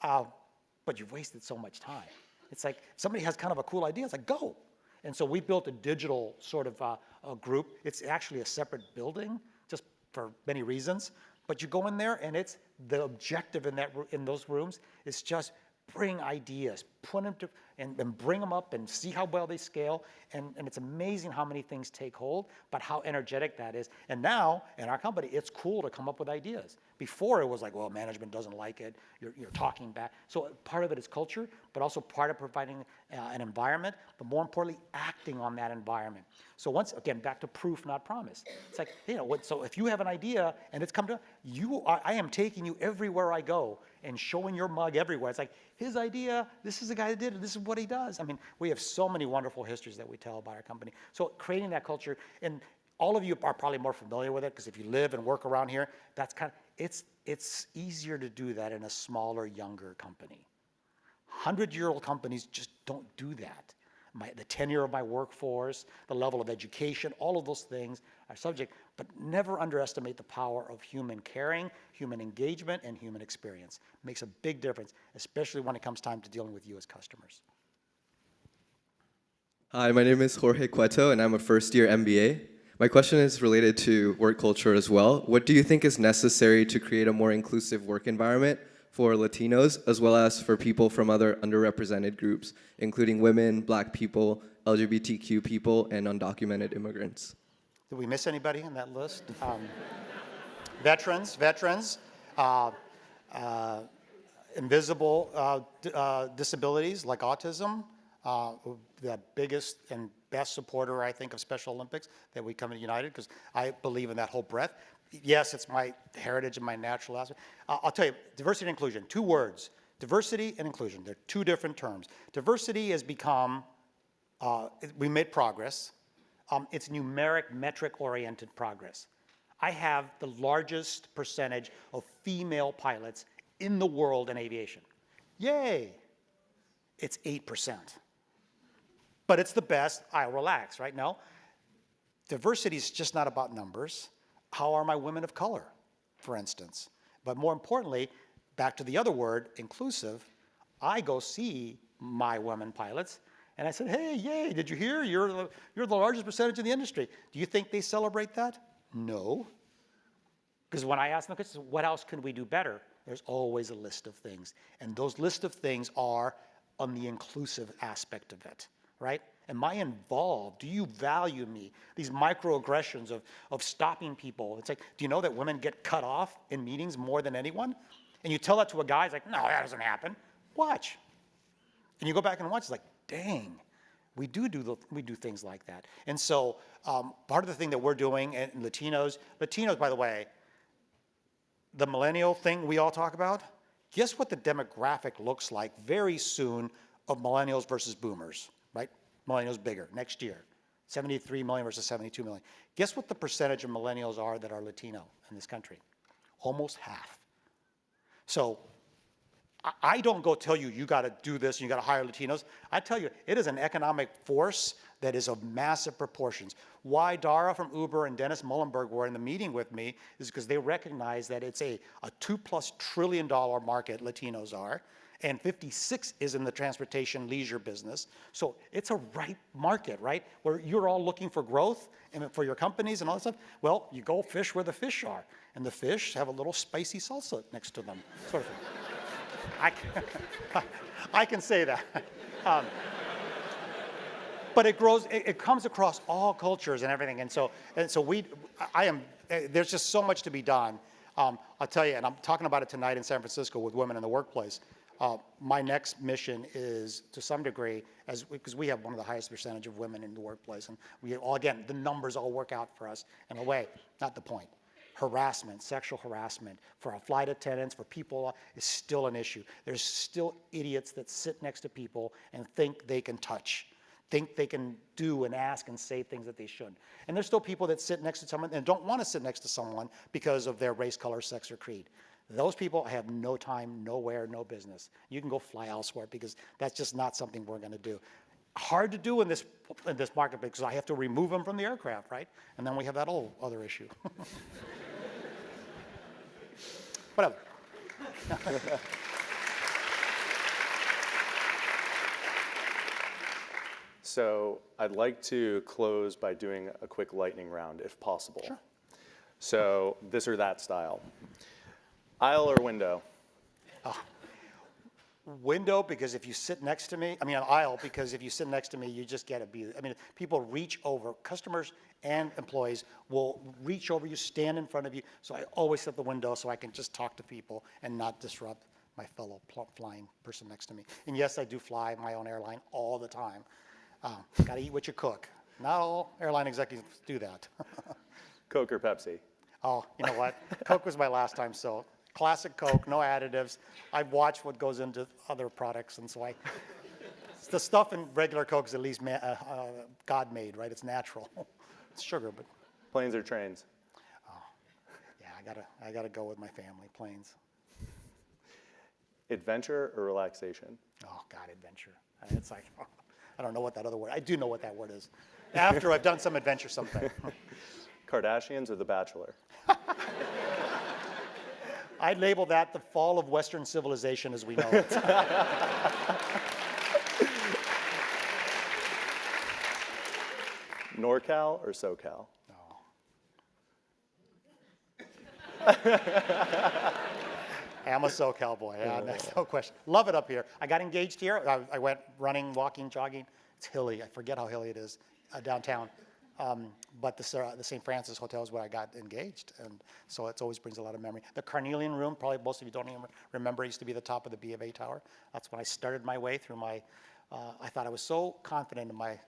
but you've wasted so much time. It's like somebody has kind of a cool idea, it's like, go. And so we built a digital sort of a group. It's actually a separate building, just for many reasons. But you go in there, and it's the objective in those rooms is just bring ideas, put them to, and bring them up and see how well they scale. And it's amazing how many things take hold, but how energetic that is. And now, in our company, it's cool to come up with ideas. Before, it was like, well, management doesn't like it. You're talking back. So part of it is culture, but also part of providing an environment, but more importantly, acting on that environment. So once, again, back to proof, not promise. It's like, so if you have an idea and it's come to you, I am taking you everywhere I go and showing your mug everywhere. It's like, his idea, this is the guy that did it, this is what he does. I mean, we have so many wonderful histories that we tell about our company. So creating that culture, and all of you are probably more familiar with it because if you live and work around here, that's kind of, it's easier to do that in a smaller, younger company. 100-year-old companies just don't do that. The tenure of my workforce, the level of education, all of those things are subject, but never underestimate the power of human caring, human engagement, and human experience. It makes a big difference, especially when it comes time to dealing with you as customers. Hi, my name is Jorge Cueto, and I'm a first-year MBA. My question is related to work culture as well. What do you think is necessary to create a more inclusive work environment for Latinos, as well as for people from other underrepresented groups, including women, Black people, LGBTQ people, and undocumented immigrants? Did we miss anybody on that list? Veterans. invisible disabilities like autism, the biggest and best supporter, I think, of Special Olympics that we come to United, because I believe in that whole breadth. Yes, it's my heritage and my natural aspect. I'll tell you, diversity and inclusion, 2 words, diversity and inclusion. They're 2 different terms. Diversity has become, we made progress. It's numeric, metric-oriented progress. I have the largest percentage of female pilots in the world in aviation. Yay! It's 8%. But it's the best. I'll relax, right? No. Diversity is just not about numbers. How are my women of color, for instance? But more importantly, back to the other word, inclusive, I go see my women pilots, and I said, hey, yay, did you hear? You're the largest percentage in the industry. Do you think they celebrate that? No. Because when I ask them, what else can we do better? There's always a list of things. And those list of things are on the inclusive aspect of it, right? Am I involved? Do you value me? These microaggressions of stopping people. It's like, do you know that women get cut off in meetings more than anyone? And you tell that to a guy, he's like, no, that doesn't happen. Watch. And you go back and watch, it's like, dang, we do things like that. And so part of the thing that we're doing, and Latinos, by the way, the millennial thing we all talk about, guess what the demographic looks like very soon of millennials versus boomers, right? Millennials bigger next year, 73 million versus 72 million. Guess what the percentage of millennials are that are Latino in this country? Almost half. So I don't go tell you, you got to do this, and you got to hire Latinos. I tell you, it is an economic force that is of massive proportions. Why Dara from Uber and Dennis Mullenberg were in the meeting with me is because they recognize that it's a $2+ trillion market, Latinos are, and 56 is in the transportation leisure business. So it's a ripe market, right? Where you're all looking for growth and for your companies and all that stuff. Well, you go fish where the fish are, and the fish have a little spicy salsa next to them, sort of thing. I can say that. But it grows, it comes across all cultures and everything. And so there's just so much to be done. I'll tell you, and I'm talking about it tonight in San Francisco with women in the workplace. My next mission is, to some degree, because we have one of the highest percentage of women in the workplace, and we all, again, the numbers all work out for us in a way, not the point. Harassment, sexual harassment for our flight attendants, for people, is still an issue. There's still idiots that sit next to people and think they can touch, think they can do and ask and say things that they shouldn't. And there's still people that sit next to someone and don't want to sit next to someone because of their race, color, sex, or creed. Those people have no time, nowhere, no business. You can go fly elsewhere because that's just not something we're going to do. Hard to do in this market because I have to remove them from the aircraft, right? And then we have that whole other issue. Whatever. So I'd like to close by doing a quick lightning round, if possible. Sure. So this or that style. Aisle or window? Window, because if you sit next to me, an aisle, because if you sit next to me, you just get to be, people reach over, customers and employees will reach over you, stand in front of you, so I always sit at the window so I can just talk to people and not disrupt my fellow flying person next to me. And yes, I do fly my own airline all the time. Got to eat what you cook. Not all airline executives do that. Coke or Pepsi? Oh, you know what? Coke was my last time, so classic Coke, no additives. I watch what goes into other products, and so the stuff in regular Coke is at least God-made, right? It's natural. It's sugar, but. Planes or trains? Oh, yeah, I gotta go with my family. Planes. Adventure or relaxation? Oh God, adventure. It's like, I don't know what that other word. I do know what that word is. After I've done some adventure sometime. Kardashians or The Bachelor? I'd label that the fall of Western civilization as we know it. NorCal or SoCal? I'm a SoCal boy, yeah, that's no question. Love it up here. I got engaged here. I went running, walking, jogging. It's hilly. I forget how hilly it is downtown. But the St. Francis Hotel is where I got engaged, and so it always brings a lot of memory. The Carnelian Room, probably most of you don't even remember, used to be the top of the B of A tower. That's when I started my way through my, I thought I was so confident in my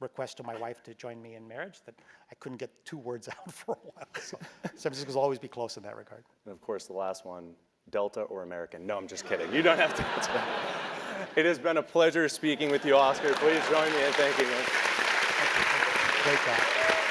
request to my wife to join me in marriage that I couldn't get 2 words out for a while. So San Francisco will always be close in that regard. And of course, the last one, Delta or American? No, I'm just kidding. You don't have to answer that. It has been a pleasure speaking with you, Oscar. Please join me in thanking him. Great job.